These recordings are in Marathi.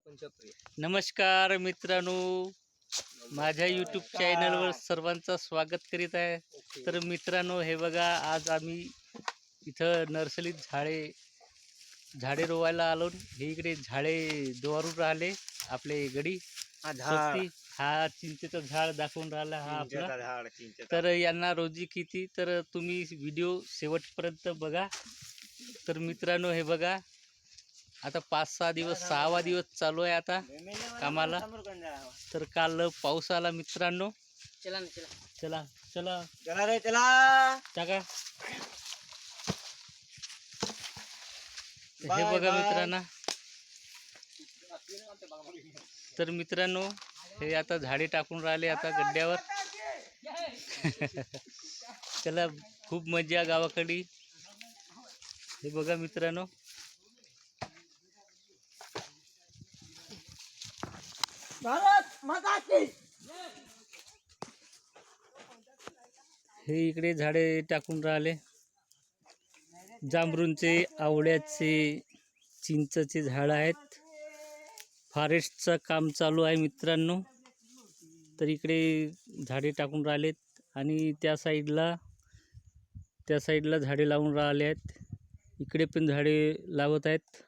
नमस्कार मित्रांनो, माझ्या यूट्यूब चॅनलवर सर्वांचं स्वागत करीत आहे. तर मित्रांनो, हे बघा, आज आम्ही इथं नर्सरीत झाडे रोवायला आलो. हे इकडे झाडे दोरून राहिले आपले गडी. हा चिंचेचं झाड दाखवून राहिला हा आपला. तर यांना रोजी किती, तर तुम्ही व्हिडिओ शेवटपर्यंत बघा. तर मित्रांनो, हे बघा, आता 5-6 दिवस 6वा दिवस चालू आहे आता कामाला. तर काल पाऊस आला मित्रांनो. चला चला चला चला रे चला टाका. हे बघा मित्रांनो, तर मित्रांनो, हे आता झाडे टाकून राहिले आता गड्ड्यावर. चला, खूप मजा गावाकडे. हे बघा मित्रांनो, हे इकडे झाडे टाकून राहिले. जांभरूनचे, आवळ्याचे, चिंचचे झाड आहेत. फॉरेस्टचं काम चालू आहे मित्रांनो. तर इकडे झाडे टाकून राहिलेत आणि त्या साईडला झाडे लावून राहिले आहेत. इकडे पण झाडे लावत आहेत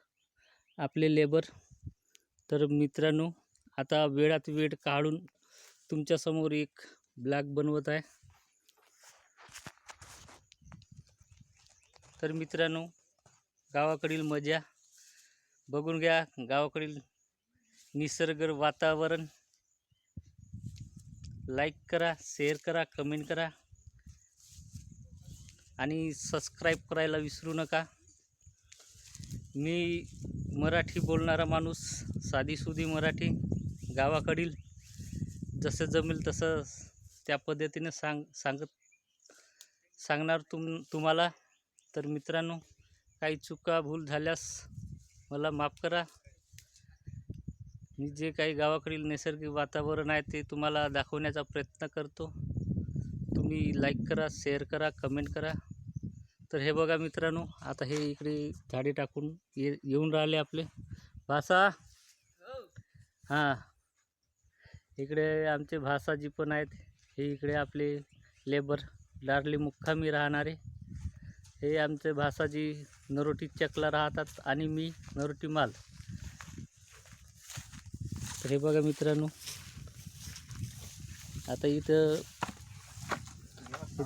आपले लेबर. तर मित्रांनो, आता वेळात वेळ काढून तुमच्यासमोर एक ब्लॉग बनवत आहे. तर मित्रांनो, गावाकडील मजा बघून घ्या, गावाकडील निसर्ग वातावरण. लाईक करा, शेअर करा, कमेंट करा आणि सबस्क्राईब करायला विसरू नका. मी मराठी बोलणारा माणूस, साधीसुधी मराठी, गावाकडील जसं जमेल तसं त्या पद्धतीने सांगणार तुम्हाला. तर मित्रांनो, काही चुका भूल झाल्यास मला माफ करा. मी जे काही गावाकडील नैसर्गिक वातावरण आहे ते तुम्हाला दाखवण्याचा प्रयत्न करतो. तुम्ही लाईक करा, शेअर करा, कमेंट करा. तर हे बघा मित्रांनो, आता हे इकडे झाडे टाकून येऊन राहिले आपले भाषा. हां, इकडे आमचे भाषाजी पण आहेत. हे इकडे आपले लेबर, लाडली मुक्कामी राहणारे. हे आमचे भाषाजी नरोटी चकला राहतात आणि मी नरोटी माल. तर हे बघा मित्रांनो, आता इथं